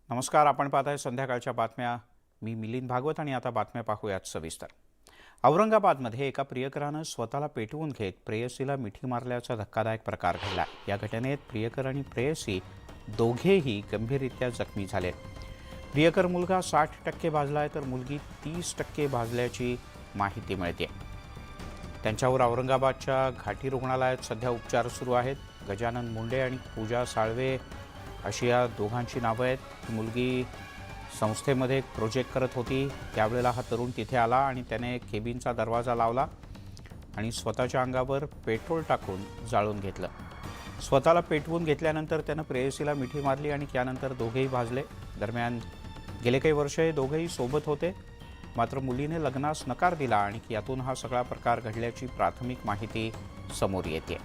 नमस्कार, आपण पाहताय संध्याकाळच्या बातम्या. मी मिलिंद भागवत आणि आता बातम्या पाहूयात सविस्तर. औरंगाबादमध्ये एका प्रियकरानं स्वतःला पेटवून घेत प्रेयसीला मिठी मारल्याचा धक्कादायक प्रकार घडला. या घटनेत प्रियकर आणि प्रेयसी दोघेही गंभीररित्या जखमी झाले. प्रियकर मुलगा 60% भाजलाय तर मुलगी 30% भाजल्याची माहिती मिळते. त्यांच्यावर औरंगाबादच्या घाटी रुग्णालयात सध्या उपचार सुरू आहेत. गजानन मुंडे आणि पूजा साळवे अशी या दोघांची नावं आहेत. मुलगी संस्थेमध्ये एक प्रोजेक्ट करत होती. त्यावेळेला हा तरुण तिथे आला आणि त्याने केबिनचा दरवाजा लावला आणि स्वतःच्या अंगावर पेट्रोल टाकून जाळून घेतलं. स्वतःला पेटवून घेतल्यानंतर त्यानं प्रेयसीला मिठी मारली आणि त्यानंतर दोघेही भाजले. दरम्यान गेले काही वर्ष हे दोघेही सोबत होते. मात्र मुलीने लग्नास नकार दिला आणि यातून हा सगळा प्रकार घडल्याची प्राथमिक माहिती समोर येते.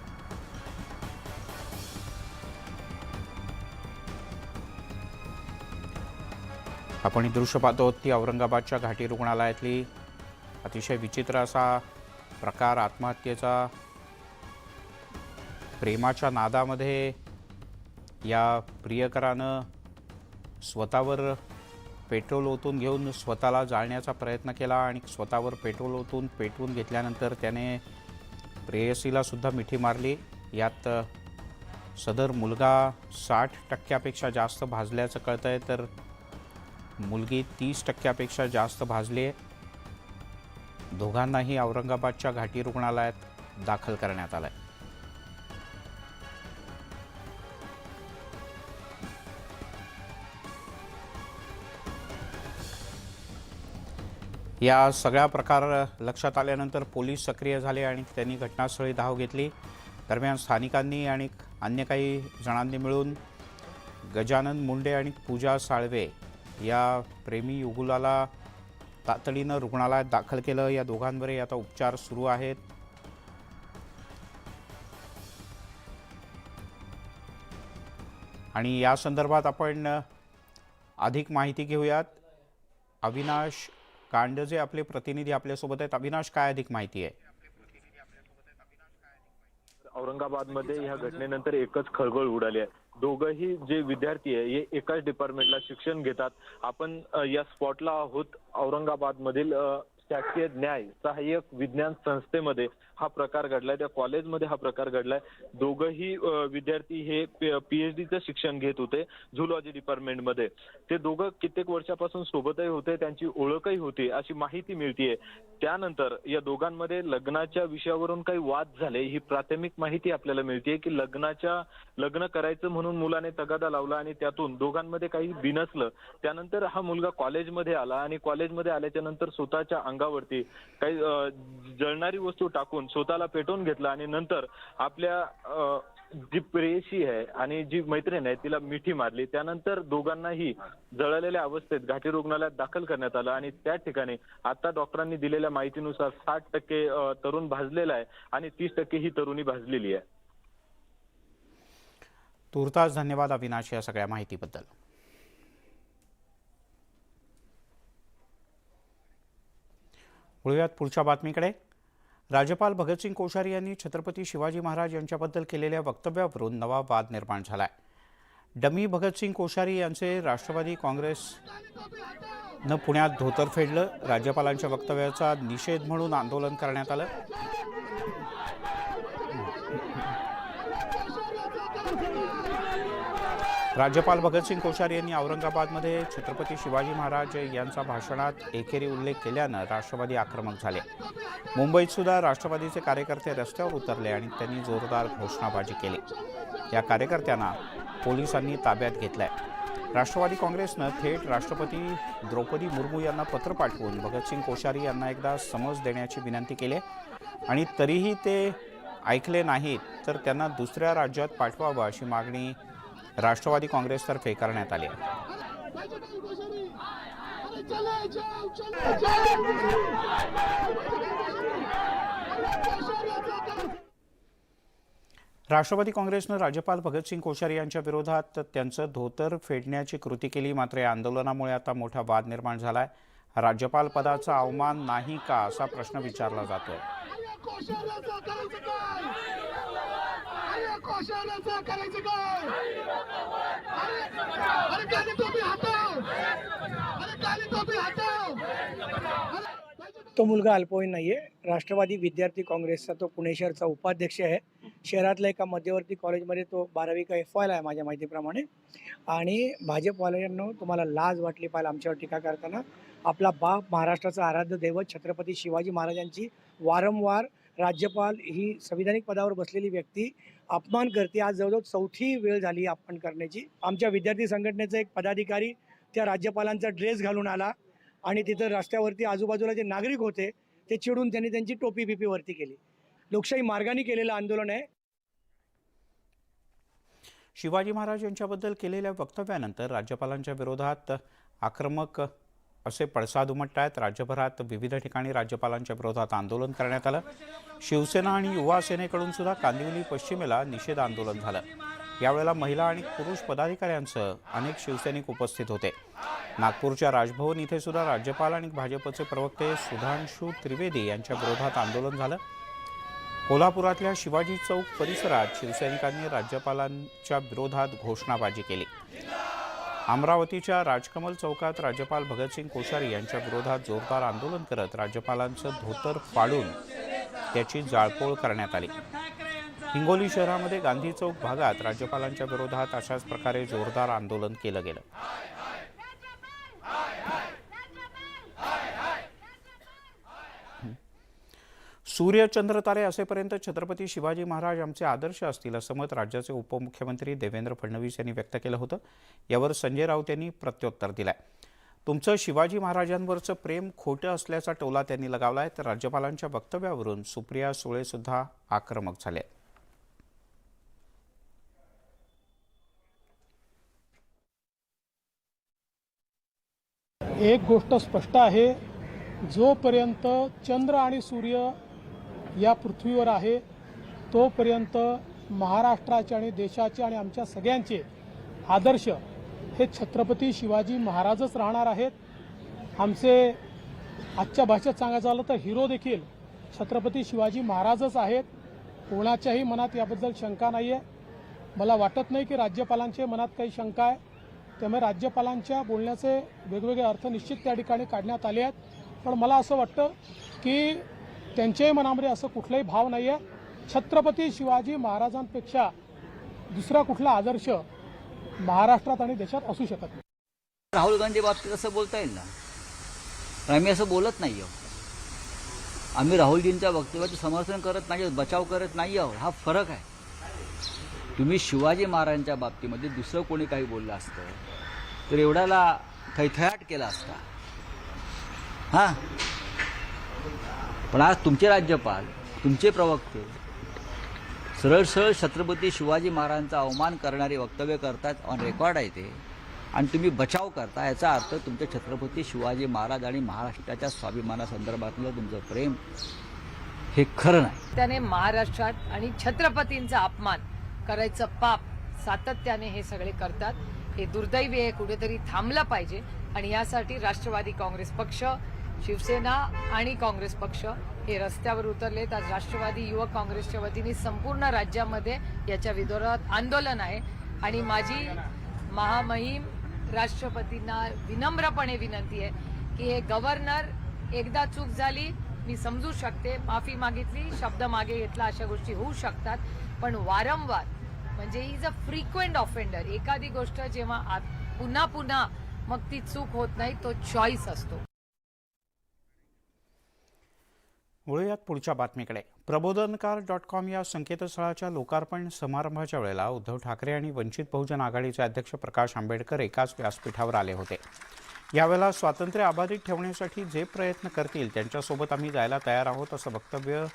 आपण ही दृश्य पाहतो ती औरंगाबादच्या घाटी रुग्णालयातली अतिशय विचित्र असा प्रकार. आत्महत्येचा प्रेमाच्या नादामध्ये या प्रियकरानं स्वतःवर पेट्रोल ओतून घेऊन स्वतःला जाळण्याचा प्रयत्न केला आणि स्वतःवर पेट्रोल ओतून पेटवून घेतल्यानंतर त्याने प्रेयसीला सुद्धा मिठी मारली. यात सदर मुलगा 60%पेक्षा जास्त भाजल्याचं कळतंय तर मुलगी 30%पेक्षा जास्त भाजली आहे. दोघांनाही औरंगाबादच्या घाटी रुग्णालयात दाखल करण्यात आलंय. या सगळ्या प्रकार लक्षात आल्यानंतर पोलीस सक्रिय झाले आणि त्यांनी घटनास्थळी धाव घेतली. दरम्यान स्थानिकांनी आणि अन्य काही जणांनी मिळून गजानन मुंडे आणि पूजा साळवे या प्रेमी युगुलाला तातडीनं रुग्णालयात दाखल केलं. या दोघांवरही आता उपचार सुरू आहेत. आणि या संदर्भात आपण अधिक माहिती घेऊयात. अविनाश कांडजे आपले प्रतिनिधी आपल्यासोबत आहेत. अविनाश, काय अधिक माहिती आहे? औरंगाबादमध्ये ह्या घटनेनंतर एकच खळबळ उडाली आहे. दोघंही जे विद्यार्थी आहे हे एकाच डिपार्टमेंटला शिक्षण घेतात. आपण या स्पॉटला आहोत. औरंगाबादमधील शासकीय न्याय सहाय्यक विज्ञान संस्थेमध्ये हा प्रकार घडलाय. त्या कॉलेजमध्ये हा प्रकार घडलाय. दोघंही विद्यार्थी हे PhDचं शिक्षण घेत होते झुलॉजी डिपार्टमेंटमध्ये. ते दोघं कित्येक वर्षापासून सोबतही होते, त्यांची ओळखही होती अशी माहिती मिळतीये. त्यानंतर या दोघांमध्ये लग्नाच्या विषयावरून काही वाद झाले ही प्राथमिक माहिती आपल्याला मिळतीये की लग्न करायचं म्हणून मुलाने तगादा लावला आणि त्यातून दोघांमध्ये काही बिनसलं. त्यानंतर हा मुलगा कॉलेजमध्ये आला आणि कॉलेजमध्ये आल्याच्या नंतर स्वतःच्या अंगावरती काही जळणारी वस्तू टाकून स्वतःला पेटवून घेतला आणि नंतर आपल्या जी प्रेयसी आहे आणि जी मैत्रीण आहे तिला मिठी मारली. त्यानंतर दोघांनाही जळलेल्या अवस्थेत घाटी रुग्णालयात दाखल करण्यात आलं आणि त्या ठिकाणी आता डॉक्टरांनी दिलेल्या माहितीनुसार 60% तरुण भाजलेला आहे आणि 30% ही तरुणी भाजलेली आहे. तुर्तास धन्यवाद अविनाश या सगळ्या माहितीबद्दल. वळूयात पुढच्या बातमीकडे. राज्यपाल भगतसिंग कोश्यारी यांनी छत्रपती शिवाजी महाराज यांच्याबद्दल केलेल्या वक्तव्यावरून नवा वाद निर्माण झालाय. डमी भगतसिंग कोश्यारी यांचे राष्ट्रवादी काँग्रेसनं पुण्यात धोतर फेडलं. राज्यपालांच्या वक्तव्याचा निषेध म्हणून आंदोलन करण्यात आलं. राज्यपाल भगतसिंग कोश्यारी यांनी औरंगाबादमध्ये छत्रपती शिवाजी महाराज यांचा भाषणात एकेरी उल्लेख केल्यानं राष्ट्रवादी आक्रमक झाले. मुंबईत सुद्धा राष्ट्रवादीचे कार्यकर्ते रस्त्यावर उतरले आणि त्यांनी जोरदार घोषणाबाजी केली. या कार्यकर्त्यांना पोलिसांनी ताब्यात घेतलंय. राष्ट्रवादी काँग्रेसनं थेट राष्ट्रपती द्रौपदी मुर्मू यांना पत्र पाठवून भगतसिंग कोश्यारी यांना एकदा समज देण्याची विनंती केली आणि तरीही ते ऐकले नाहीत तर त्यांना दुसऱ्या राज्यात पाठवावं अशी मागणी राष्ट्रवादी काँग्रेसतर्फे करण्यात आली. राष्ट्रवादी काँग्रेसनं राज्यपाल भगतसिंग कोश्यारी यांच्या विरोधात त्यांचं धोतर फेडण्याची कृती केली. मात्र या आंदोलनामुळे आता मोठा वाद निर्माण झालाय. राज्यपाल पदाचा अवमान नाही का असा प्रश्न विचारला जातोय. कोशाला करायचं काय? अरे तुम्ही हाता तो मुलगा अल्पवयीन नाही आहे. राष्ट्रवादी विद्यार्थी काँग्रेसचा तो पुणे शहरचा उपाध्यक्ष आहे. शहरातल्या एका मध्यवर्ती कॉलेजमध्ये तो 12वी का FYला आहे माझ्या माहितीप्रमाणे. आणि भाजपवाल्यांनो, तुम्हाला लाज वाटली पाहिजे आमच्यावर टीका करताना. आपला बाप, महाराष्ट्राचं आराध्य दैवत छत्रपती शिवाजी महाराजांची वारंवार राज्यपाल ही संविधानिक पदावर बसलेली व्यक्ती अपमान करते. आज जवळजवळ चौथी वेळ झाली अपमान करण्याची. आमच्या विद्यार्थी संघटनेचा एक पदाधिकारी त्या राज्यपालांचा ड्रेस घालून आला आणि तिथं रस्त्यावरती आजूबाजूला जे नागरिक होते ते चिडून त्यांनी त्यांची टोपी बिपी वरती केली. लोकशाही मार्गाने केलेलं आंदोलन आहे. शिवाजी महाराज यांच्याबद्दल केलेल्या वक्तव्यानंतर राज्यपालांच्या विरोधात आक्रमक असे पडसाद उमटत आहेत. राज्यभरात विविध ठिकाणी राज्यपालांच्या विरोधात आंदोलन करण्यात आलं. शिवसेना आणि युवा सेनेकडून सुद्धा कांदिवली पश्चिमेला निषेध आंदोलन झालं. यावेळेला महिला आणि पुरुष पदाधिकाऱ्यांसह अनेक शिवसैनिक उपस्थित होते. नागपूरच्या राजभवन इथे सुद्धा राज्यपाल आणि भाजपचे प्रवक्ते सुधांशू त्रिवेदी यांच्या विरोधात आंदोलन झालं. कोल्हापुरातल्या शिवाजी चौक परिसरात शिवसैनिकांनी राज्यपालांच्या विरोधात घोषणाबाजी केली. अमरावतीच्या राजकमल चौकात राज्यपाल भगतसिंग कोश्यारी यांच्या विरोधात जोरदार आंदोलन करत राज्यपालांचं धोतर फाडून त्याची जाळपोळ करण्यात आली. हिंगोली शहरामध्ये गांधी चौक भागात राज्यपालांच्या विरोधात अशाच प्रकारे जोरदार आंदोलन केलं गेलं. सूर्य चंद्र तारे असेपर्यंत छत्रपती शिवाजी महाराज आमचे आदर्श असतील असं मत राज्याचे उपमुख्यमंत्री देवेंद्र फडणवीस यांनी व्यक्त केलं होतं. यावर संजय राऊत यांनी प्रत्युत्तर दिलंय. तुमचं शिवाजी महाराजांवरचं प्रेम खोटं असल्याचा टोला त्यांनी लगावलाय. तर राज्यपालांच्या वक्तव्यावरून सुप्रिया सुळे सुद्धा आक्रमक झाले. एक गोष्ट स्पष्ट आहे, जोपर्यंत चंद्र आणि सूर्य या पृथ्वीवर आहे तोपर्यंत महाराष्ट्राचे आणि देशाचे आणि आमच्या सगळ्यांचे आदर्श हे छत्रपती शिवाजी महाराजच राहणार आहेत. आमचे आजच्या भाषेत सांगायचं झालं तर हिरो देखील छत्रपती शिवाजी महाराजच आहेत. कोणाच्याही मनात याबद्दल शंका नाही आहे. मला वाटत नाही की राज्यपालांच्या मनात काही शंका आहे. त्यामुळे राज्यपालांच्या बोलण्याचे वेगवेगळे अर्थ निश्चित त्या ठिकाणी काढण्यात आले आहेत. पण मला असं वाटतं की त्यांच्याही मनामध्ये असं कुठलाही भाव नाही आहे. छत्रपती शिवाजी महाराजांपेक्षा दुसरा कुठला आदर्श महाराष्ट्रात आणि देशात असू शकत नाही. राहुल गांधी बाबतीत असं बोलता येईल ना, पण आम्ही असं बोलत नाही आहोत. आम्ही राहुलजींच्या वक्तव्याचं समर्थन करत नाही आहोत, बचाव करत नाही आहोत. हा फरक आहे. तुम्ही शिवाजी महाराजांच्या बाबतीमध्ये दुसरं कोणी काही बोललं असतं तर एवढ्याला थैथयाट केला असता. हां, पण आज तुमचे राज्यपाल, तुमचे प्रवक्ते सरळ सरळ छत्रपती शिवाजी महाराजांचा अवमान करणारी वक्तव्य करतात. ऑन रेकॉर्ड आहे ते. आणि तुम्ही बचाव करता. याचा अर्थ तुमचे छत्रपती शिवाजी महाराज आणि महाराष्ट्राच्या स्वाभिमानासंदर्भातलं तुमचं प्रेम हे खरं नाही. त्याने महाराष्ट्रात आणि छत्रपतींचा अपमान करायचं पाप सातत्याने हे सगळे करतात. हे दुर्दैवी आहे. कुठेतरी थांबलं पाहिजे. आणि यासाठी राष्ट्रवादी काँग्रेस पक्ष, शिवसेना आणि काँग्रेस पक्ष हे रस्त्यावर उतरलेत. आज राष्ट्रवादी युवक काँग्रेसच्या वतीने संपूर्ण राज्यामध्ये याच्या विरोधात आंदोलन आहे. आणि माझी महामहिम राष्ट्रपतींना विनम्रपणे विनंती आहे की हे गव्हर्नर, एकदा चूक झाली मी समजू शकते, माफी मागितली, शब्द मागे घेतला, अशा गोष्टी होऊ शकतात. पण वारंवार म्हणजे इज अ फ्रिक्वेंट ऑफेंडर. एखादी गोष्ट जेव्हा पुन्हा पुन्हा मग ती चूक होत नाही, तो चॉईस असतो. वळूयात पुढच्या बातमीकडे. प्रबोधनकार.com या संकेतस्थळाच्या लोकार्पण समारंभाच्या वेळेला उद्धव ठाकरे आणि वंचित बहुजन आघाडीचे अध्यक्ष प्रकाश आंबेडकर एकाच व्यासपीठावर आले होते. यावेळेला स्वातंत्र्य अबाधित ठेवण्यासाठी जे प्रयत्न करतील त्यांच्यासोबत आम्ही जायला तयार आहोत असं वक्तव्य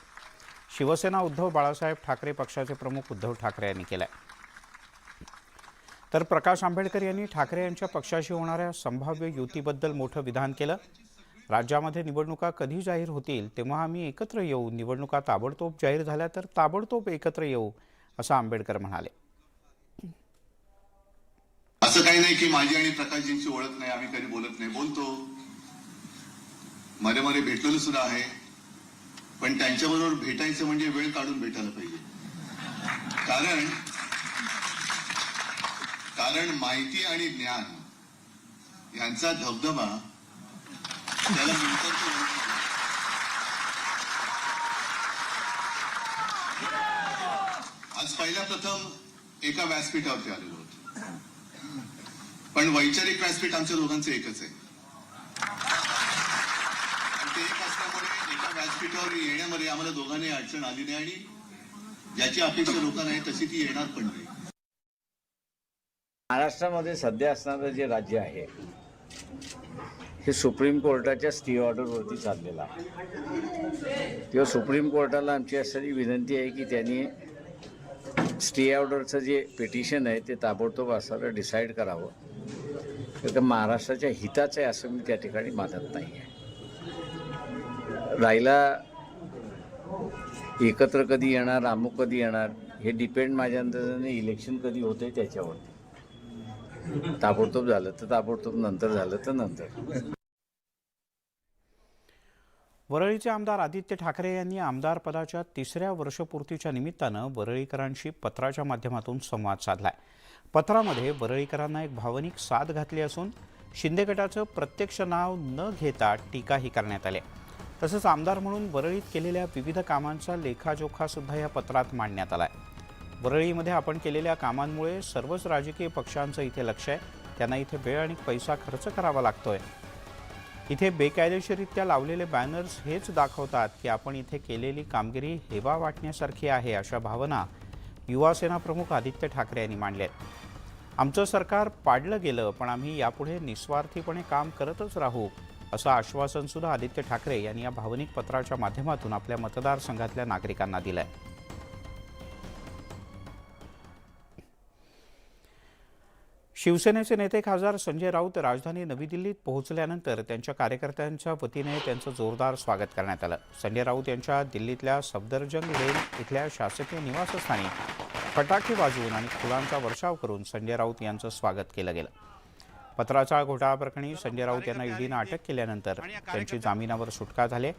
शिवसेना उद्धव बाळासाहेब ठाकरे पक्षाचे प्रमुख उद्धव ठाकरे यांनी केलं आहे. तर प्रकाश आंबेडकर यांनी ठाकरे यांच्या पक्षाशी होणाऱ्या संभाव्य युतीबद्दल मोठं विधान केलं. राज्यामध्ये निवडणुका कधी जाहीर होतील तेव्हा आम्ही एकत्र येऊ, निवडणुका ताबडतोब जाहीर झाल्या तर ताबडतोब एकत्र येऊ असं आंबेडकर म्हणाले. असं काही नाही की माझी आणि प्रकाशजींची ओळख नाही, आम्ही कधी बोलत नाही, बोलतो, मध्ये मध्ये भेटलेलो सुद्धा आहे. पण त्यांच्याबरोबर भेटायचं म्हणजे वेळ काढून भेटायला पाहिजे. कारण माहिती आणि ज्ञान यांचा धबधबा त्याला मिळतात. पहिल्या प्रथम एका व्यासपीठावरती आलेलो होतो, पण वैचारिक व्यासपीठ आमच्या दोघांचं एकच आहे. आणि ते एक असल्यामुळे एका व्यासपीठावर येण्यामध्ये आम्हाला दोघांनी अडचण आली नाही आणि ज्याची अपेक्षा लोकांना आहे तशी ती येणार पण नाही. महाराष्ट्रामध्ये सध्या असणारं जे राज्य आहे हे सुप्रीम कोर्टाच्या स्टे ऑर्डरवरती चाललेलं आहे. तेव्हा सुप्रीम कोर्टाला आमची असणारी विनंती आहे की त्यांनी स्टे ऑर्डरचं जे पिटिशन आहे ते ताबडतोब असणारं डिसाईड करावं, कारण महाराष्ट्राच्या हिताचं आहे असं मी त्या ठिकाणी मानत नाही आहे. राहिला एकत्र कधी येणार, अमुक कधी येणार, हे डिपेंड माझ्या अंदाजाने इलेक्शन कधी होते त्याच्यावरती. ताबडतोब झालं तर ताबडतोब, नंतर झालं तर नंतर. वरळीचे आमदार आदित्य ठाकरे यांनी आमदार पदाच्या 3ऱ्या वर्षपूर्तीच्या निमित्तानं वरळीकरांशी पत्राच्या माध्यमातून संवाद साधलाय. पत्रामध्ये वरळीकरांना एक भावनिक साथ घातली असून शिंदे गटाचं प्रत्यक्ष नाव न घेता टीकाही करण्यात आली. तसंच आमदार म्हणून वरळीत केलेल्या विविध कामांचा लेखाजोखा सुद्धा या पत्रात मांडण्यात आलाय. वरळीमध्ये आपण केलेल्या कामांमुळे सर्वच राजकीय पक्षांचं इथे लक्ष आहे. त्यांना इथे वेळ आणि पैसा खर्च करावा लागतोय. इथे बेकायदेशीररित्या लावलेले बॅनर्स हेच दाखवतात की आपण इथे केलेली कामगिरी हेवा वाटण्यासारखी आहे, अशा भावना युवासेना प्रमुख आदित्य ठाकरे यांनी मांडल्या आहेत. आमचं सरकार पाडलं गेलं, पण आम्ही यापुढे निस्वार्थीपणे काम करतच राहू, असं आश्वासन सुद्धा आदित्य ठाकरे यांनी या भावनिक पत्राच्या माध्यमातून आपल्या मतदारसंघातल्या नागरिकांना दिलंय. शिवसेनेचे नेते खासदार संजय राऊत राजधानी नवी दिल्लीत पोहोचल्यानंतर त्यांच्या कार्यकर्त्यांच्या वतीने त्यांचं जोरदार स्वागत करण्यात आलं. संजय राऊत यांच्या दिल्लीतल्या सफदरजंग लेन इथल्या शासकीय निवासस्थानी फटाके वाजवून आणि फुलांचा वर्षाव करून संजय राऊत यांचं स्वागत केलं गेलं. पत्राचाळ घोटाळ्याप्रकरणी संजय राऊत यांना ईडीनं अटक केल्यानंतर त्यांची जामिनावर सुटका झाली.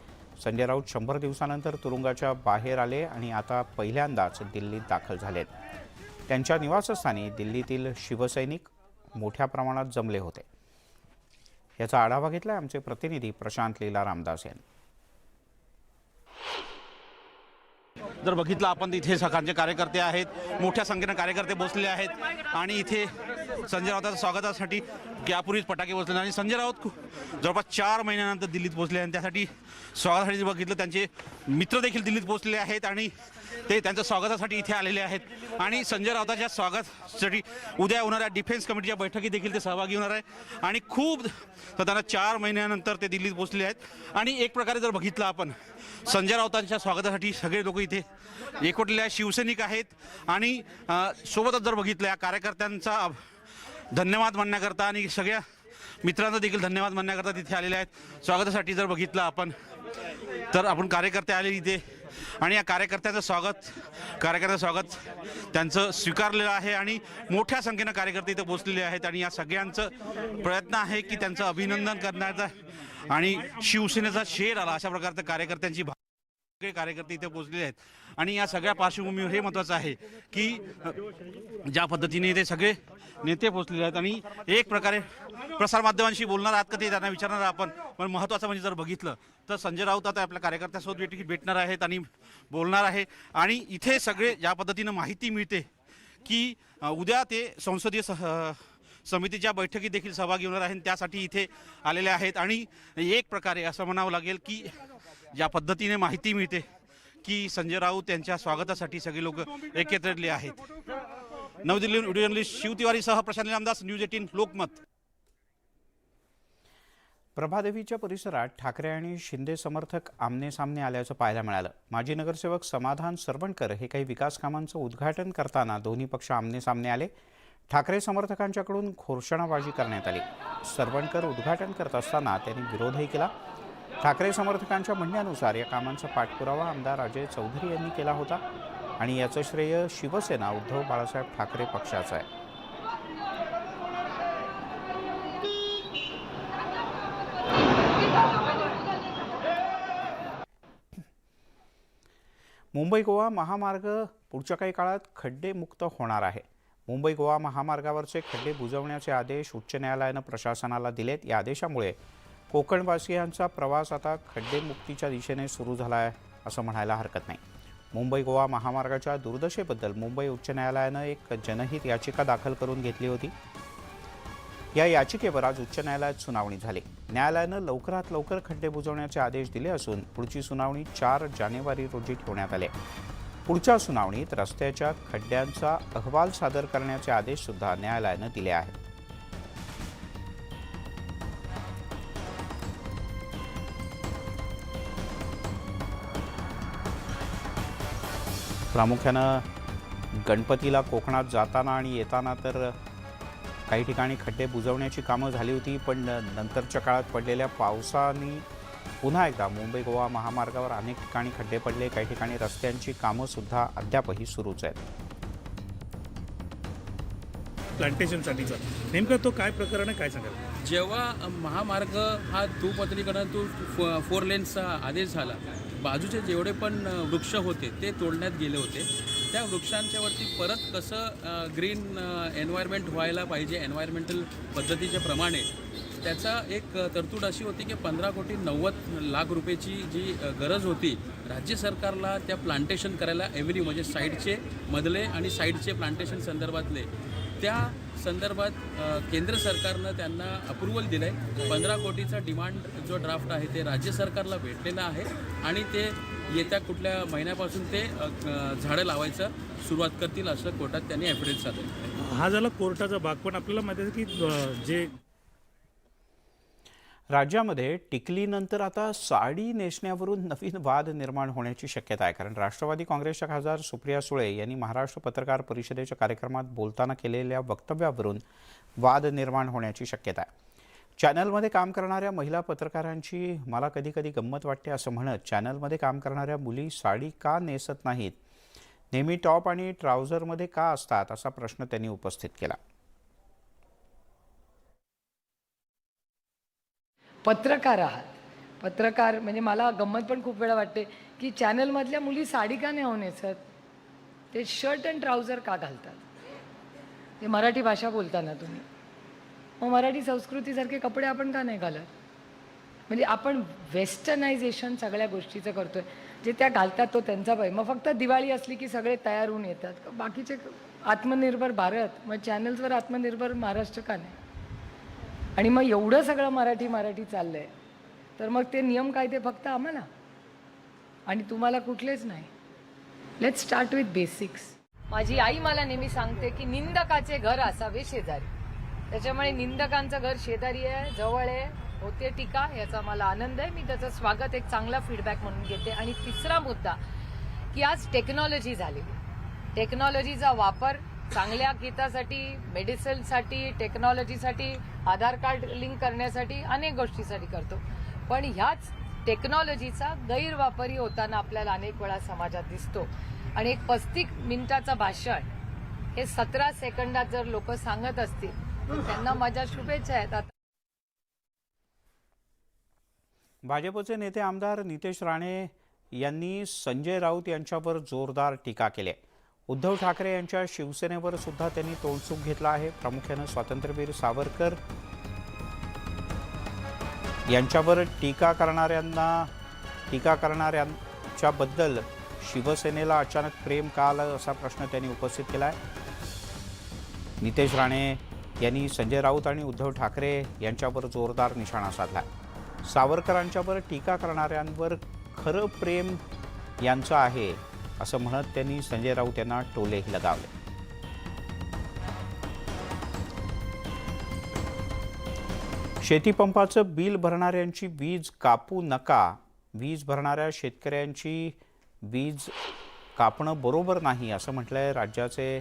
संजय राऊत 100 दिवसानंतर तुरुंगाच्या बाहेर आले आणि आता पहिल्यांदाच दिल्लीत दाखल झालेत. त्यांच्या निवासस्थानी दिल्लीतील शिवसैनिक मोठ्या प्रमाणात जमले होते. याचा आढावा घेतलाय आमचे प्रतिनिधी प्रशांत लीला रामदास यांनी. जर बघितलं आपण इथे सकाळचे कार्यकर्ते आहेत, मोठ्या संख्येने कार्यकर्ते बसलेले आहेत आणि इथे संजय राऊतांच्या स्वागतासाठी यापूर्वीच फटाके बसले आणि संजय राऊत जवळपास 4 महिन्यानंतर दिल्लीत पोहोचले आणि त्यासाठी स्वागतासाठी बघितलं त्यांचे मित्र देखील दिल्लीत पोहोचलेले आहेत आणि ते त्यांच्या स्वागतासाठी इथे आलेले आहेत. आणि संजय राऊतांच्या स्वागतासाठी उद्या होणाऱ्या डिफेन्स कमिटीच्या बैठकीत देखील ते सहभागी होणार आहे आणि खूप साधारण 4 महिन्यानंतर ते दिल्लीत पोहोचले आहेत. आणि एक प्रकारे जर बघितलं आपण संजय राऊतांच्या स्वागतासाठी सगळे लोक इथे एकवटलेले शिवसैनिक आहेत आणि सोबतच जर बघितलं या कार्यकर्त्यांचा धन्यवाद मानण्याकरता आणि सगळ्या मित्रांचा देखील धन्यवाद मानण्याकरता तिथे आलेले आहेत. स्वागतासाठी जर बघितलं आपण तर आपण कार्यकर्ते आले इथे आणि या कार्यकर्त्यांचं स्वागत त्यांचं स्वीकारलेलं आहे आणि मोठ्या संख्येनं कार्यकर्ते इथे पोहोचलेले आहेत आणि या सगळ्यांचं प्रयत्न आहे की त्यांचं अभिनंदन करण्याचा आणि शिवसेनेचा शेर आला अशा प्रकारचं कार्यकर्त्यांची कार्यकर्ते इथे पोहोचलेले आहेत. आणि या सगळ्या पार्श्वभूमीवर हे महत्त्वाचं आहे की ज्या पद्धतीने ते सगळे नेते पोहोचलेले आहेत आणि एक प्रकारे प्रसारमाध्यमांशी बोलणार आहात का ते त्यांना विचारणार आपण. पण महत्त्वाचं म्हणजे जर बघितलं तर संजय राऊत आता आपल्या कार्यकर्त्यांसोबत भेटणार आहेत आणि बोलणार आहे. आणि इथे सगळे ज्या पद्धतीनं माहिती मिळते की उद्या ते संसदीय समितीच्या बैठकीत देखील सहभागी होणार आहेत, त्यासाठी इथे आलेले आहेत. आणि एक प्रकारे असं म्हणावं लागेल की ज्या पद्धतीने माहिती मिळते की संजय राऊत यांच्या स्वागतासाठी सगळे लोक एकत्रितले आहेत. नवी दिल्लीहून व्हिडिओ जर्नलिस्ट शिव तिवारीसह प्रशांत रामदास, न्यूज 18 लोकमत. प्रभादेवीच्या परिसरात ठाकरे आणि शिंदे समर्थक आमने सामने आल्याचं पाहायला मिळालं. माजी नगरसेवक समाधान सरवणकर हे काही विकास कामांचं उद्घाटन करताना दोन्ही पक्ष आमने सामने आले. ठाकरे समर्थकांच्याकडून घोषणाबाजी करण्यात आली. सरवणकर उद्घाटन करत असताना त्यांनी विरोधही केला. ठाकरे समर्थकांच्या म्हणण्यानुसार या कामांचा पाठपुरावा आमदार अजय चौधरी यांनी केला होता आणि याचं श्रेय शिवसेना उद्धव बाळासाहेब ठाकरे पक्षाचं आहे. मुंबई गोवा महामार्ग पुढच्या काही काळात खड्डेमुक्त होणार आहे. मुंबई गोवा महामार्गावरचे खड्डे बुजवण्याचे आदेश उच्च न्यायालयानं प्रशासनाला दिलेत. या आदेशामुळे कोकणवासियांचा प्रवास आता खड्डेमुक्तीच्या दिशेने सुरू झाला आहे असं म्हणायला हरकत नाही. मुंबई गोवा महामार्गाच्या दुर्दशेबद्दल मुंबई उच्च न्यायालयानं एक जनहित याचिका दाखल करून घेतली होती. या याचिकेवर आज उच्च न्यायालयात सुनावणी झाली. न्यायालयानं लवकरात लवकर खड्डे बुजवण्याचे आदेश दिले असून पुढची सुनावणी 4 जानेवारी रोजी ठेवण्यात आले. पुढच्या सुनावणीत रस्त्याच्या खड्ड्यांचा अहवाल सादर करण्याचे आदेश सुद्धा न्यायालयानं दिले आहेत. प्रामुख्यानं गणपतीला कोकणात जाताना आणि येताना तर काही ठिकाणी खड्डे बुजवण्याची कामं झाली होती, पण नंतरच्या काळात पडलेल्या पावसाने पुन्हा एकदा मुंबई गोवा महामार्गावर अनेक ठिकाणी खड्डे पडले. काही ठिकाणी रस्त्यांची कामं सुद्धा अद्यापही सुरूच आहेत. प्लांटेशनसाठीचा नेमकं तो काय प्रकरण आहे, काय सांगाल? जेव्हा महामार्ग हा दुपदरीकरण टू 4 लेन्सचा आदेश झाला, बाजूचे जेवढे पण वृक्ष होते ते तोडण्यात गेले होते. त्या वृक्षांच्यावरती परत कसं ग्रीन एन्व्हायरमेंट व्हायला पाहिजे एन्व्हायरमेंटल पद्धतीच्या प्रमाणे त्याचा एक तरतूद अशी होती की 15,90,00,000 रुपयाची जी गरज होती राज्य सरकारला त्या प्लांटेशन करायला एव्हरी म्हणजे साईडचे मधले आणि साईडचे प्लांटेशन संदर्भातले त्या संदर्भात केंद्र सरकारनं त्यांना अप्रुव्हल दिलं आहे. 15 कोटीचा डिमांड जो ड्राफ्ट आहे ते राज्य सरकारला भेटलेला आहे आणि ते येत्या कुठल्या महिन्यापासून ते झाडं लावायचं सुरुवात करतील असं कोर्टात त्यांनी ॲफिडेव्हिट सादर केलं. हा झाला कोर्टाचा भाग, पण आपल्याला माहिती आहे की जे राज्यामध्ये टिकलीनंतर आता साडी नेसण्यावरून नवीन वाद निर्माण होण्याची शक्यता आहे. कारण राष्ट्रवादी काँग्रेसच्या खासदार सुप्रिया सुळे यांनी महाराष्ट्र पत्रकार परिषदेच्या कार्यक्रमात बोलताना केलेल्या वक्तव्यावरून वाद निर्माण होण्याची शक्यता आहे. चॅनलमध्ये काम करणाऱ्या महिला पत्रकारांची मला कधी कधी गंमत वाटते असं म्हणत चॅनलमध्ये काम करणाऱ्या मुली साडी का नेसत नाहीत, नेहमी टॉप आणि ट्राउझरमध्ये का असतात असा प्रश्न त्यांनी उपस्थित केला. पत्रकार आहात, पत्रकार म्हणजे मला गंमत पण खूप वेळा वाटते की चॅनलमधल्या मुली साडी का नाही नेसत, ते शर्ट अँड ट्राउझर का घालतात. ते मराठी भाषा बोलताना तुम्ही मग मराठी संस्कृतीसारखे कपडे आपण का नाही घालत. म्हणजे आपण वेस्टर्नायझेशन सगळ्या गोष्टीचं करतोय. जे त्या घालतात तो त्यांचा पाहिजे. मग फक्त दिवाळी असली की सगळे तयार होऊन येतात. बाकीचे आत्मनिर्भर भारत, मग चॅनल्सवर आत्मनिर्भर महाराष्ट्र का नाही. आणि मग एवढं सगळं मराठी चाललं आहे तर मग ते नियम काय ते फक्त आम्हाला आणि तुम्हाला कुठलेच नाही. Let's start with basics. माझी आई मला नेहमी सांगते की निंदकाचे घर असावे शेजारी. त्याच्यामुळे निंदकांचं घर शेजारी आहे, जवळ आहे, होते टीका, याचा मला आनंद आहे. मी त्याचं स्वागत एक चांगला फीडबॅक म्हणून घेते. आणि तिसरा मुद्दा की आज टेक्नॉलॉजी झालेली, टेक्नॉलॉजीचा वापर चांगल्या हितासाठी, मेडिसिनसाठी, टेक्नॉलॉजीसाठी, आधार कार्ड लिंक करण्यासाठी, अनेक गोष्टीसाठी करतो. पण ह्याच टेक्नॉलॉजीचा गैरवापरही होताना आपल्याला अनेक वेळा समाजात दिसतो. आणि एक 35 मिनिटाचं भाषण हे 17 सेकंदात जर लोक सांगत असतील तर त्यांना माझ्या शुभेच्छा आहेत. भाजपचे नेते आमदार नितेश राणे यांनी संजय राऊत यांच्यावर जोरदार टीका केली आहे. उद्धव ठाकरे यांच्या शिवसेनेवर सुद्धा त्यांनी तोडसूक घेतला आहे. प्रामुख्यानं स्वातंत्र्यवीर सावरकर यांच्यावर टीका करणाऱ्यांच्याबद्दल शिवसेनेला अचानक प्रेम का आलं असा प्रश्न त्यांनी उपस्थित केला आहे. नितेश राणे यांनी संजय राऊत आणि उद्धव ठाकरे यांच्यावर जोरदार निशाणा साधला. सावरकरांच्यावर टीका करणाऱ्यांवर खरं प्रेम यांचं आहे असं म्हणत त्यांनी संजय राऊत यांना टोलेही लगावले. शेतीपंपाचं बिल भरणाऱ्यांची वीज कापू नका, वीज भरणाऱ्या शेतकऱ्यांची वीज कापणं बरोबर नाही असं म्हटलंय राज्याचे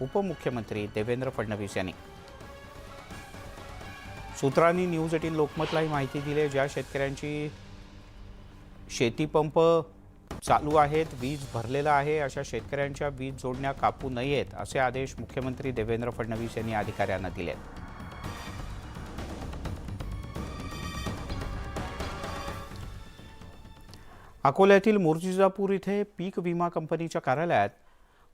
उपमुख्यमंत्री देवेंद्र फडणवीस यांनी. सूत्रांनी न्यूज 18 लोकमतला ही माहिती दिली. ज्या शेतकऱ्यांची शेतीपंप चालू आहेत, वीज भरलेला आहे, अशा शेतकऱ्यांच्या वीज जोडण्या कापू नयेत असे आदेश मुख्यमंत्री देवेंद्र फडणवीस यांनी अधिकाऱ्यांना दिलेत. अकोल्यातील मूर्तिजापूर इथे पीक विमा कंपनीच्या कार्यालयात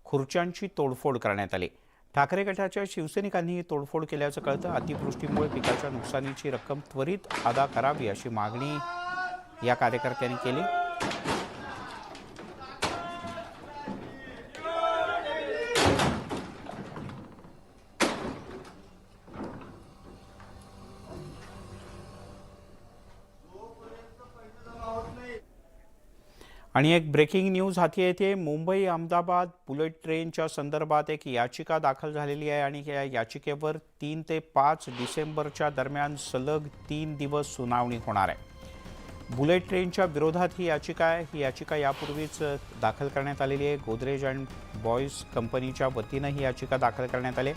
खुर्च्यांची तोडफोड करण्यात आली. ठाकरे गटाच्या शिवसैनिकांनी ही तोडफोड केल्याचं कळतं. अतिवृष्टीमुळे पिकाच्या नुकसानीची रक्कम त्वरित अदा करावी अशी मागणी या कार्यकर्त्यांनी केली. आणि एक ब्रेकिंग न्यूज हाती येते. मुंबई अहमदाबाद बुलेट ट्रेनच्या संदर्भात एक याचिका दाखल झालेली आहे आणि या याचिकेवर 3 ते 5 डिसेंबरच्या दरम्यान सलग 3 दिवस सुनावणी होणार आहे. बुलेट ट्रेनच्या विरोधात ही याचिका आहे. ही याचिका यापूर्वीच दाखल करण्यात आलेली आहे. गोदरेज अँड बॉयज कंपनीच्या वतीनं ही याचिका दाखल करण्यात आली.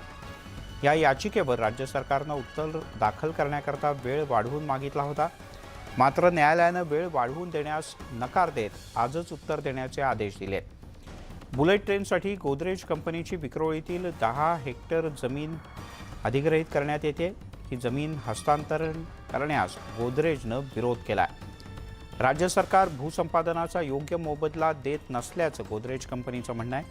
या याचिकेवर राज्य सरकारनं उत्तर दाखल करण्याकरता वेळ वाढवून मागितला होता. मात्र न्यायालयानं वेळ वाढवून देण्यास नकार देत आजच उत्तर देण्याचे आदेश दिले. बुलेट ट्रेनसाठी गोदरेज कंपनीची विक्रोळीतील 10 हेक्टर जमीन अधिग्रहित करण्यात येते. ही जमीन हस्तांतरण करण्यास गोदरेजनं विरोध केला. राज्य सरकार भूसंपादनाचा योग्य मोबदला देत नसल्याचं गोदरेज कंपनीचं म्हणणं आहे.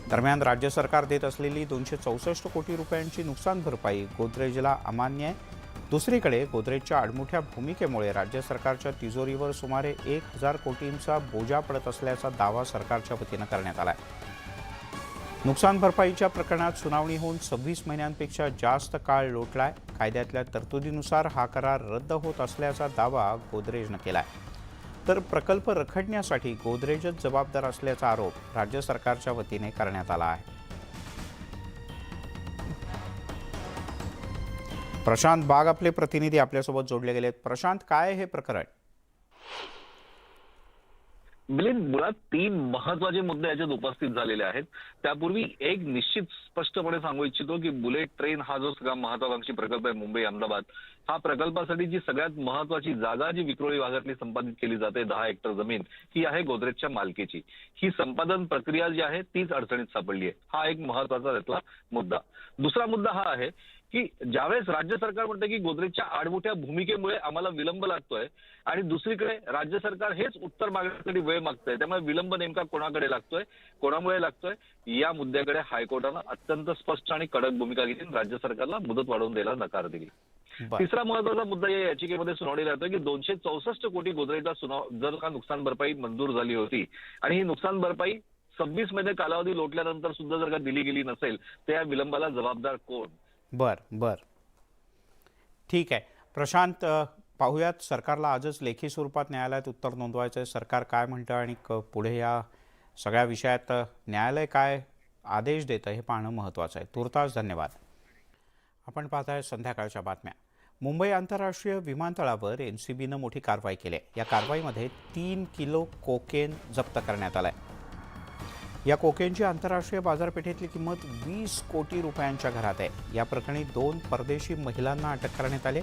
दरम्यान राज्य सरकार देत असलेली 264 कोटी रुपयांची नुकसान भरपाई गोदरेजला अमान्य आहे. दुसरीकडे गोदरेजच्या आडमुठ्या भूमिकेमुळे राज्य सरकारच्या तिजोरीवर सुमारे 1000 कोटींचा बोजा पडत असल्याचा दावा सरकारच्या वतीनं करण्यात आला आहे. नुकसान भरपाईच्या प्रकरणात सुनावणी होऊन 26 महिन्यांपेक्षा जास्त काळ लोटलाय. कायद्यातल्या तरतुदीनुसार हा करार रद्द होत असल्याचा दावा गोदरेजनं केला आहे. तर प्रकल्प रखडण्यासाठी गोदरेजच जबाबदार असल्याचा आरोप राज्य सरकारच्या वतीने करण्यात आला आहे. प्रशांत बाग आपले प्रतिनिधी आपल्यासोबत जोडले गेलेत. प्रशांत, काय हे प्रकरण? मिलिंद, मुळात 3 महत्वाचे मुद्दे याच्यात उपस्थित झालेले आहेत. त्यापूर्वी एक निश्चित स्पष्टपणे सांगू इच्छितो की बुलेट ट्रेन हा जो सगळा महत्वाकांक्षी प्रकल्प आहे मुंबई अहमदाबाद, हा प्रकल्पासाठी जी सगळ्यात महत्वाची जागा जी विक्रोळी भागातली संपादित केली जाते 10 हेक्टर जमीन, ही आहे गोदरेजच्या मालकीची. ही संपादन प्रक्रिया जी आहे तीच अडचणीत सापडली आहे. हा एक महत्वाचा त्यातला मुद्दा. दुसरा मुद्दा हा आहे की ज्यावेळेस राज्य सरकार म्हणतं की गोदरेजच्या आडमुठ्या भूमिकेमुळे आम्हाला विलंब लागतोय आणि दुसरीकडे राज्य सरकार हेच उत्तर मागण्यासाठी वेळ मागतंय, त्यामुळे विलंब नेमका कोणाकडे लागतोय, कोणामुळे लागतोय, या मुद्द्याकडे हायकोर्टानं अत्यंत स्पष्ट आणि कडक भूमिका घेतली. राज्य सरकारला मुदत वाढवून द्यायला नकार दिली. तिसरा महत्वाचा मुद्दा या याचिकेमध्ये सुनावणीला येतोय की 264 कोटी गोदरेजला जर का नुकसान भरपाई मंजूर झाली होती आणि ही नुकसान भरपाई 26 महिने कालावधी लोटल्यानंतर सुद्धा जर का दिली गेली नसेल तर या विलंबाला जबाबदार कोण? बर ठीक आहे प्रशांत, पाहूयात सरकारला आजच लेखी स्वरूपात न्यायालयात उत्तर नोंदवायचं आहे. सरकार काय म्हणतं आणि पुढे या सगळ्या विषयात न्यायालय काय आदेश देतं हे पाहणं महत्त्वाचं आहे. तुर्तास धन्यवाद. आपण पाहताय संध्याकाळच्या बातम्या. मुंबई आंतरराष्ट्रीय विमानतळावर NCBनं मोठी कारवाई केली आहे. या कारवाईमध्ये 3 किलो कोकेन जप्त करण्यात आलाय. या कोकेनची आंतरराष्ट्रीय बाजारपेठेतली किंमत 20 कोटी रुपयांच्या घरात आहे. या प्रकरणी 2 परदेशी महिलांना अटक करण्यात आली.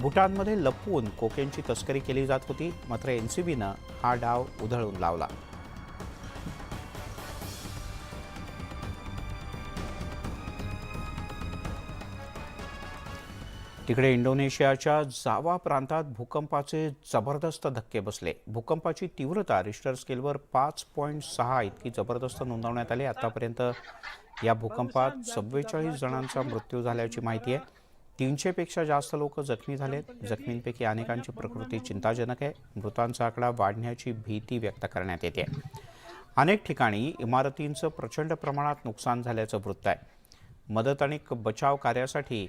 भूटानमध्ये लपवून कोकेनची तस्करी केली जात होती. मात्र NCBनं हा डाव उधळून लावला. तिकडे इंडोनेशियाच्या जावा प्रांतात भूकंपाचे जबरदस्त धक्के बसले. भूकंपाची तीव्रता रिश्टर स्केलवर 5.6 इतकी जबरदस्त नोंदवण्यात आली. आतापर्यंत या भूकंपात 44 जणांचा मृत्यू झाल्याची माहिती आहे. 300 पेक्षा जास्त लोक जखमी झालेत. जखमींपैकी अनेकांची प्रकृती चिंताजनक आहे. मृतांचा आकडा वाढण्याची भीती व्यक्त करण्यात येते. अनेक ठिकाणी इमारतींचं प्रचंड प्रमाणात नुकसान झाल्याचं वृत्त आहे. मदत आणि बचाव कार्यासाठी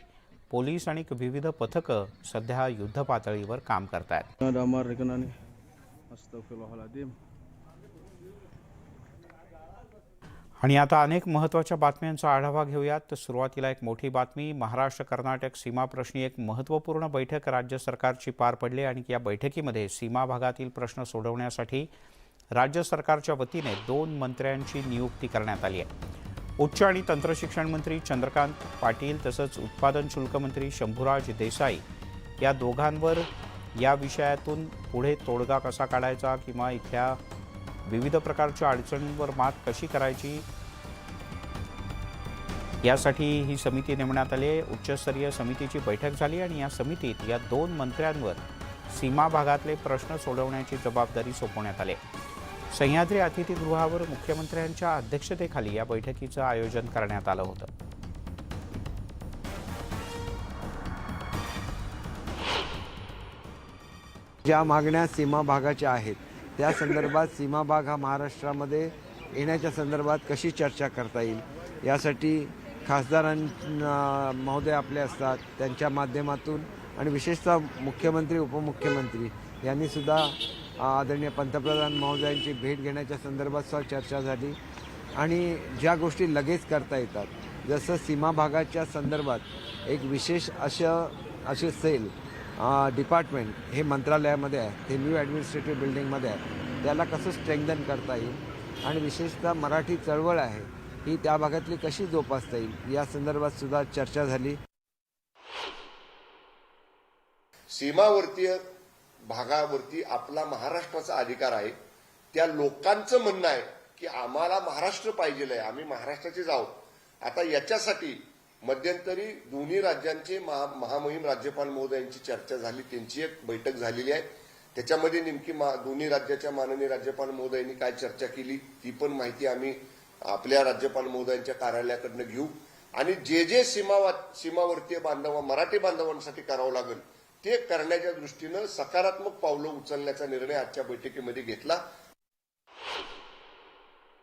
पोलीस आणि विविध पथकं सध्या युद्ध पातळीवर काम करतात. आणि आता अनेक महत्त्वाच्या बातम्यांचा आढावा घेऊयात. तर सुरुवातीला एक मोठी बातमी. महाराष्ट्र कर्नाटक सीमाप्रश्नी एक महत्त्वपूर्ण बैठक राज्य सरकारची पार पडली आणि या बैठकीमध्ये सीमा भागातील प्रश्न सोडवण्यासाठी राज्य सरकारच्या वतीने 2 मंत्र्यांची नियुक्ती करण्यात आली आहे. उच्च आणि तंत्रशिक्षण मंत्री चंद्रकांत पाटील तसंच उत्पादन शुल्क मंत्री शंभूराज देसाई या दोघांवर या विषयातून पुढे तोडगा कसा काढायचा किंवा इथल्या विविध प्रकारच्या अडचणींवर मात कशी करायची यासाठी ही समिती नेमण्यात आली आहे. उच्चस्तरीय समितीची बैठक झाली आणि या समितीत या 2 मंत्र्यांवर सीमा भागातले प्रश्न सोडवण्याची जबाबदारी सोपवण्यात आली. सह्याद्री अतिथीगृहावर मुख्यमंत्र्यांच्या अध्यक्षतेखाली या बैठकीचं आयोजन करण्यात आलं होतं. ज्या मागण्या सीमा भागाच्या आहेत त्या संदर्भात सीमा भाग हा महाराष्ट्रामध्ये येण्याच्या संदर्भात कशी चर्चा करता येईल यासाठी खासदारांना महोदय आपले असतात, त्यांच्या माध्यमातून आणि विशेषतः मुख्यमंत्री उपमुख्यमंत्री यांनी सुद्धा आदरणीय पंतप्रधान महोदयांची भेट घेण्याच्या संदर्भात सुद्धा चर्चा झाली आणि ज्या गोष्टी लगेच करता येतात जसं सीमा भागाच्या संदर्भात एक विशेष असे सेल डिपार्टमेंट हे मंत्रालयामध्ये आहे, ते न्यू ॲडमिनिस्ट्रेटिव्ह बिल्डिंगमध्ये आहे, त्याला कसं स्ट्रेंथन करता येईल आणि विशेषतः मराठी चळवळ आहे ही त्या भागातली कशी जोपासता येईल या संदर्भात सुद्धा चर्चा झाली. सीमावर्तीय भागावरती आपला महाराष्ट्राचा अधिकार आहे. त्या लोकांचं म्हणणं आहे की आम्हाला महाराष्ट्र पाहिजे आहे, आम्ही महाराष्ट्राचेच आहोत. आता याच्यासाठी मध्यंतरी दोन्ही राज्यांचे महामहिम राज्यपाल महोदयांची चर्चा झाली, त्यांची एक बैठक झालेली आहे. त्याच्यामध्ये नेमकी दोन्ही राज्याच्या माननीय राज्यपाल महोदयांनी काय चर्चा केली ती पण माहिती आम्ही आपल्या राज्यपाल महोदयांच्या कार्यालयाकडनं घेऊ आणि जे सीमावर्तीय मराठी बांधवांसाठी करावं लागेल ते करण्याच्या दृष्टीनं सकारात्मक पावलं उचलण्याचा निर्णय आजच्या बैठकीमध्ये घेतला.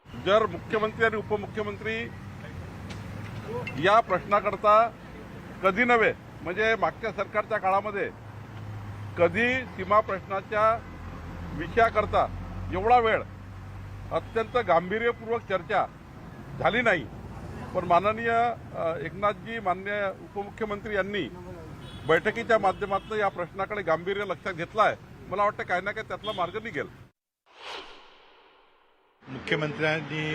जर मुख्यमंत्री आणि उपमुख्यमंत्री या प्रश्नाकरता कधी नव्हे म्हणजे मागच्या सरकारच्या काळामध्ये कधी सीमा प्रश्नाच्या विषयाकरता एवढा वेळ अत्यंत गांभीर्यपूर्वक चर्चा झाली नाही. पण माननीय एकनाथजी माननीय उपमुख्यमंत्री यांनी बैठकीच्या माध्यमातून या प्रश्नाकडे गांभीर्य लक्षात घेतलं आहे. मला वाटतं काही ना काही त्यातला मार्ग निघेल. मुख्यमंत्र्यांनी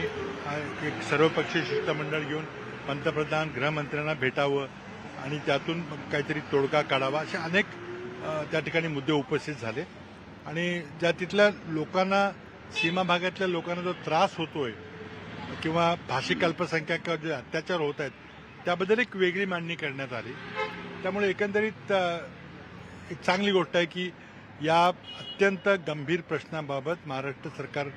एक सर्वपक्षीय शिष्टमंडळ घेऊन पंतप्रधान गृहमंत्र्यांना भेटावं आणि त्यातून काहीतरी तोडगा काढावा असे अनेक त्या ठिकाणी मुद्दे उपस्थित झाले आणि ज्या तिथल्या लोकांना सीमा भागातल्या लोकांना जो त्रास होतोय किंवा भाषिक अल्पसंख्याकांवर जे अत्याचार होत आहेत त्याबद्दल एक वेगळी मांडणी करण्यात आली. त्यामुळे एकंदरीत एक चांगली गोष्ट आहे की या अत्यंत गंभीर प्रश्नाबाबत महाराष्ट्र सरकार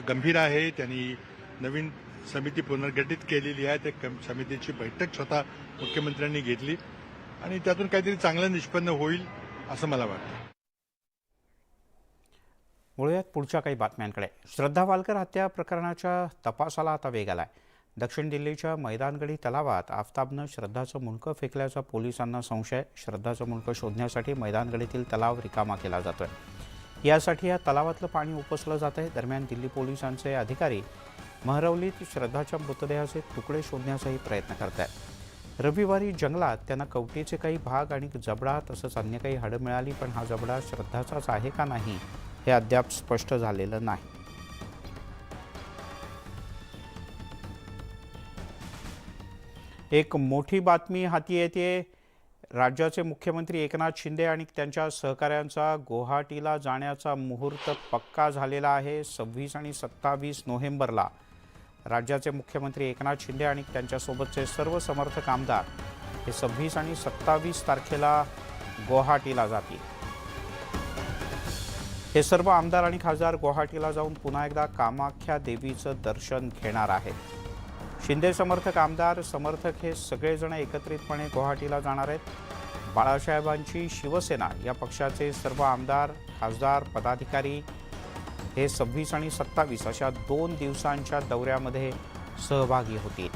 गंभीर आहे. त्यांनी नवीन समिती पुनर्गठित केलेली आहे. त्या समितीची बैठक स्वतः मुख्यमंत्र्यांनी घेतली आणि त्यातून काहीतरी चांगलं निष्पन्न होईल असं मला वाटतं. वळूयात पुढच्या काही बातम्यांकडे. श्रद्धा वालकर हत्या प्रकरणाच्या तपासाला आता वेग आलाय. दक्षिण दिल्लीच्या मैदानगडी तलावात आफताबनं श्रद्धाचं मुंडकं फेकल्याचा पोलिसांना संशय. श्रद्धाचं मुंडकं शोधण्यासाठी मैदानगडीतील तलाव रिकामा केला जातोय. यासाठी या तलावातलं पाणी उपसलं जात आहे. दरम्यान दिल्ली पोलिसांचे अधिकारी महरवलीत श्रद्धाच्या मृतदेहाचे तुकडे शोधण्याचाही प्रयत्न करत आहेत. रविवारी जंगलात त्यांना कवटीचे काही भाग आणि जबडा तसंच अन्य काही हाडं मिळाली, पण हा जबडा श्रद्धाचाच आहे का नाही हे अद्याप स्पष्ट झालेलं नाही. एक मोठी बातमी हाती येते. राज्याचे मुख्यमंत्री एकनाथ शिंदे आणि त्यांच्या सहकाऱ्यांचा गुवाहाटीला जाण्याचा मुहूर्त पक्का झालेला आहे. 26 आणि 27 नोव्हेंबरला राज्याचे मुख्यमंत्री एकनाथ शिंदे आणि त्यांच्यासोबतचे सर्व समर्थक आमदार हे 26 आणि 27 तारखेला गुवाहाटीला जातील. हे सर्व आमदार आणि खासदार गुवाहाटीला जाऊन पुन्हा एकदा कामाख्या देवीचं दर्शन घेणार आहेत. शिंदे समर्थक आमदार समर्थक हे सगळेजण एकत्रितपणे गुवाहाटीला जाणार आहेत. बाळासाहेबांची शिवसेना या पक्षाचे सर्व आमदार खासदार पदाधिकारी हे 26 आणि 27 अशा 2 दिवसांच्या दौऱ्यामध्ये सहभागी होतील.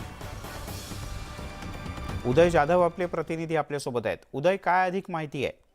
उदय जाधव आपले प्रतिनिधी आपल्यासोबत आहेत. उदय, काय अधिक माहिती आहे?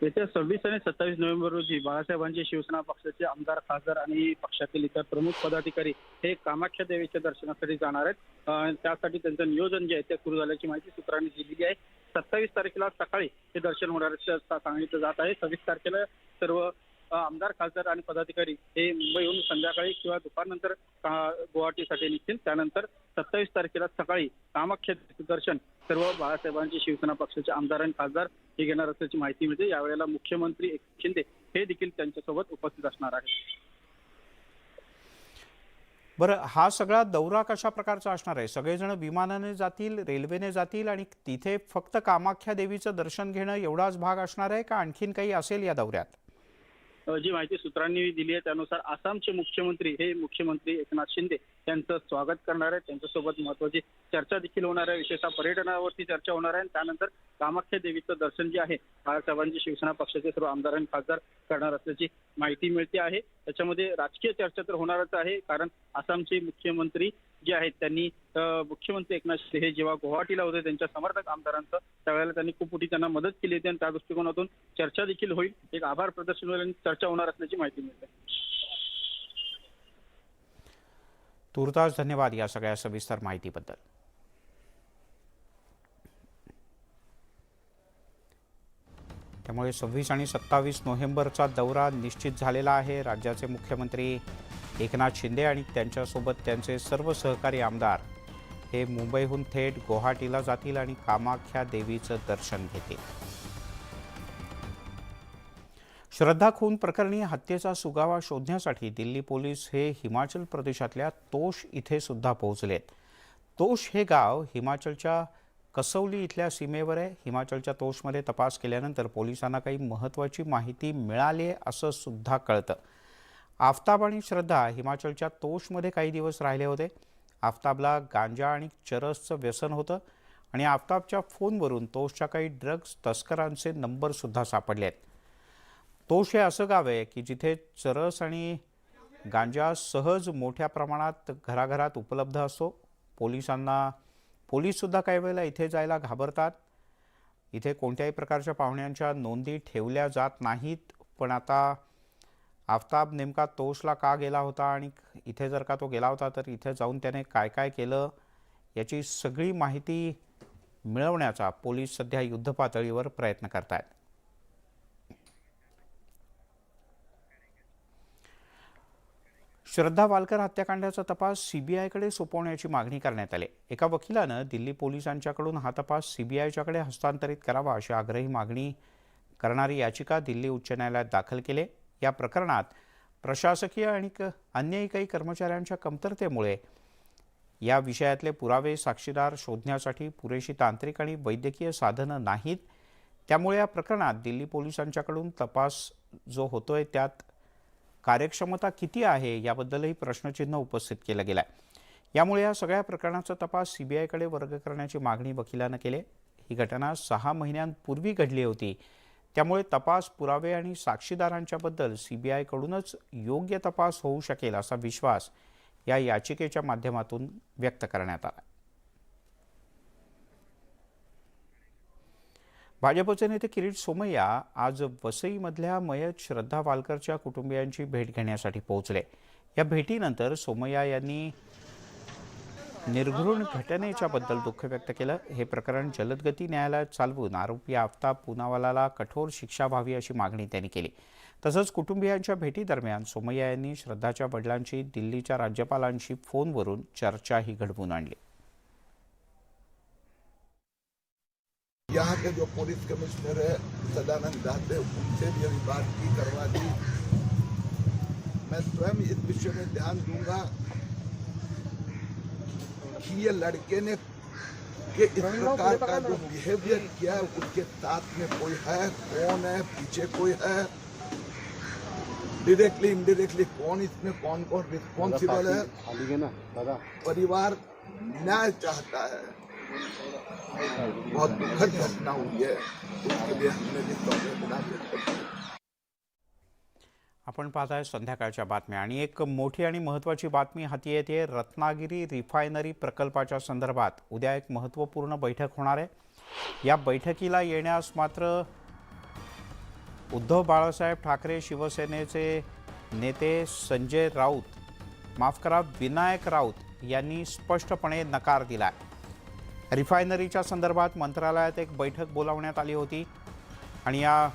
येत्या 26 आणि 27 नोव्हेंबर रोजी बाळासाहेबांचे शिवसेना पक्षाचे आमदार खासदार आणि पक्षातील इतर प्रमुख पदाधिकारी हे कामाख्या देवीच्या दर्शनासाठी जाणार आहेत. त्यासाठी त्यांचं नियोजन जे आहे ते सुरू झाल्याची माहिती सूत्रांनी दिलेली आहे. 27 तारखेला सकाळी हे दर्शन होणार सांगितलं जात आहे. 26 तारखेला सर्व आमदार खासदार आणि पदाधिकारी हे मुंबईहून संध्याकाळी किंवा दुपारनंतर गुवाहाटीसाठी निघतील. त्यानंतर 27 तारखेला सकाळी कामाख्या दर्शन सर्व बाळासाहेबांचे शिवसेना पक्षाचे आमदार आणि खासदार हे घेणार असल्याची माहिती मिळते. यावेळेला मुख्यमंत्री एकनाथ शिंदे हे देखील त्यांच्यासोबत उपस्थित असणार आहेत. बरं, हा सगळा दौरा कशा प्रकारचा असणार आहे? सगळेजण विमानाने जातील, रेल्वेने जातील आणि तिथे फक्त कामाख्या देवीचं दर्शन घेणं एवढाच भाग असणार आहे का आणखीन काही असेल या दौऱ्यात? जी माहिती सूत्रांनी दिली आहे त्यानुसार आसामचे मुख्यमंत्री हे मुख्यमंत्री एकनाथ शिंदे यांचं स्वागत करणार आहे. त्यांच्यासोबत महत्वाची चर्चा देखील होणार आहे. विशेषतः पर्यटनावरती चर्चा होणार आहे. त्यानंतर कामाख्या देवीचं दर्शन जे आहे बाळासाहेबांची शिवसेना पक्षाचे सर्व आमदार आणि खासदार करणार असल्याची माहिती मिळते आहे. त्याच्यामध्ये राजकीय चर्चा तर होणारच आहे, कारण आसामचे मुख्यमंत्री जे आहेत त्यांनी मुख्यमंत्री एकनाथ शिंदे हे जेव्हा गुवाहाटीला होते त्यांच्या समर्थक आमदारांचं त्यावेळेला त्यांनी खूप मोठी त्यांना मदत केली होती आणि त्या दृष्टिकोनातून चर्चा देखील होईल. एक आभार प्रदर्शन होईल आणि चर्चा होणार असल्याची माहिती मिळते. तुर्तास धन्यवाद या सगळ्या सविस्तर माहितीबद्दल. त्यामुळे 26 आणि 27 नोव्हेंबरचा दौरा निश्चित झालेला आहे. राज्याचे मुख्यमंत्री एकनाथ शिंदे आणि त्यांच्यासोबत त्यांचे सर्व सहकारी आमदार हे मुंबईहून थेट गुवाहाटीला जातील आणि कामाख्या देवीचं दर्शन घेतील. श्रद्धा खून प्रकरणी हत्येचा सुगावा शोधण्यासाठी दिल्ली पोलीस हे हिमाचल प्रदेशातल्या तोश इथे सुद्धा पोहोचलेत. तोश हे गाव हिमाचलच्या कसौली इथल्या सीमेवर आहे. हिमाचलच्या तोशमध्ये तपास केल्यानंतर पोलिसांना काही महत्त्वाची माहिती मिळाली असं सुद्धा कळतं. आफताब आणि श्रद्धा हिमाचलच्या तोशमध्ये काही दिवस राहिले होते. आफताबला गांजा आणि चरसचं व्यसन होतं आणि आफताबच्या फोनवरून तोशच्या काही ड्रग्ज तस्करांचे नंबरसुद्धा सापडले आहेत. तोश हे असं गाव आहे की जिथे चरस आणि गांजा सहज मोठ्या प्रमाणात घराघरात उपलब्ध असतो. पोलीससुद्धा काही वेळेला इथे जायला घाबरतात. इथे कोणत्याही प्रकारच्या पाहुण्यांच्या नोंदी ठेवल्या जात नाहीत. पण आता आफताब नेमका तोशला का गेला होता आणि इथे जर का तो गेला होता तर इथे जाऊन त्याने काय काय केलं याची सगळी माहिती मिळवण्याचा पोलीस सध्या युद्धपातळीवर प्रयत्न करत आहेत. श्रद्धा वालकर हत्याकांडाचा तपास सीबीआयकडे सोपवण्याची मागणी करण्यात आली. एका वकिलानं दिल्ली पोलिसांच्याकडून हा तपास सीबीआयच्याकडे हस्तांतरित करावा अशी आग्रही मागणी करणारी याचिका दिल्ली उच्च न्यायालयात दाखल केली. या प्रकरणात प्रशासकीय आणि अन्यही काही कर्मचाऱ्यांच्या कमतरतेमुळे या विषयातले पुरावे साक्षीदार शोधण्यासाठी पुरेशी तांत्रिक आणि वैद्यकीय साधनं नाहीत. त्यामुळे या प्रकरणात दिल्ली पोलिसांच्याकडून तपास जो होतोय त्यात कार्यक्षमता किती आहे याबद्दलही प्रश्नचिन्ह उपस्थित केलं गेलं आहे. यामुळे या सगळ्या प्रकरणाचा तपास सीबीआयकडे वर्ग करण्याची मागणी वकिलानं केली. ही घटना 6 महिन्यांपूर्वी घडली होती. त्यामुळे तपास पुरावे आणि साक्षीदारांच्याबद्दल सीबीआयकडूनच योग्य तपास होऊ शकेल असा विश्वास या याचिकेच्या माध्यमातून व्यक्त करण्यात आला. भाजपचे नेते किरीट सोमय्या आज वसईमधल्या मयत श्रद्धा वालकरच्या कुटुंबियांची भेट घेण्यासाठी पोहोचले. या भेटीनंतर सोमय्या यांनी निर्घृण घटनेच्या बद्दल दुःख व्यक्त केलं. हे प्रकरण जलदगती न्यायालयात चालवून आरोपी आफताब पूनावालाला कठोर शिक्षा व्हावी अशी मागणी त्यांनी केली. तसंच कुटुंबियांच्या भेटीदरम्यान सोमय्या यांनी श्रद्धाच्या वडिलांची दिल्लीच्या राज्यपालांशी फोनवरून चर्चाही घडवून आणली. यहाँ के जो पुलिस कमिश्नर है सदानंद दाते उनसे भी अभी बात की करवा दी. मैं स्वयं इस विषय में ध्यान दूंगा कि ये लड़के ने कि इस प्रकार का जो बिहेवियर किया है उसके साथ में कोई है, कौन है, पीछे कोई है, डायरेक्टली इनडायरेक्टली कौन इसमें कौन रिस्पॉन्सिबल है. परिवार न्याय चाहता है. बहुत दुखद घटना हुई है, उसके लिए हमने भी संवेदना व्यक्त की. आपण पाहताय संध्याकाळच्या बातम्या आणि एक मोठी आणि महत्त्वाची बातमी हाती येते. रत्नागिरी रिफायनरी प्रकल्पाच्या संदर्भात उद्या एक महत्त्वपूर्ण बैठक होणार आहे. या बैठकीला येण्यास मात्र उद्धव बाळासाहेब ठाकरे शिवसेनेचे नेते संजय राऊत विनायक राऊत यांनी स्पष्टपणे नकार दिला. रिफायनरीच्या संदर्भात मंत्रालयात एक बैठक बोलावण्यात आली होती आणि या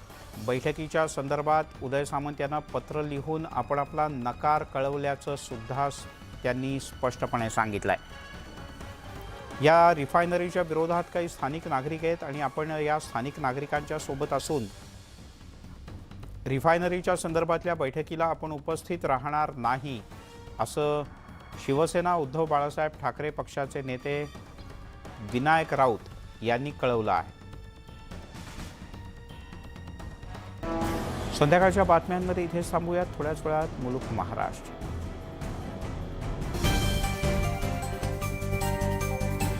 बैठकीच्या संदर्भात उदय सामंत यांना पत्र लिहून आपण आपला नकार कळवल्याचं सुद्धा त्यांनी स्पष्टपणे सांगितलं आहे. या रिफायनरीच्या विरोधात काही स्थानिक नागरिक आहेत आणि आपण या स्थानिक नागरिकांच्या सोबत असून रिफायनरीच्या संदर्भातल्या बैठकीला आपण उपस्थित राहणार नाही असं शिवसेना उद्धव बाळासाहेब ठाकरे पक्षाचे नेते विनायक राऊत यांनी कळवलं आहे. संध्याकाळच्या बातम्यांमध्ये इथे थांबूयात. थोड्याच वेळात मुलुक महाराष्ट्र.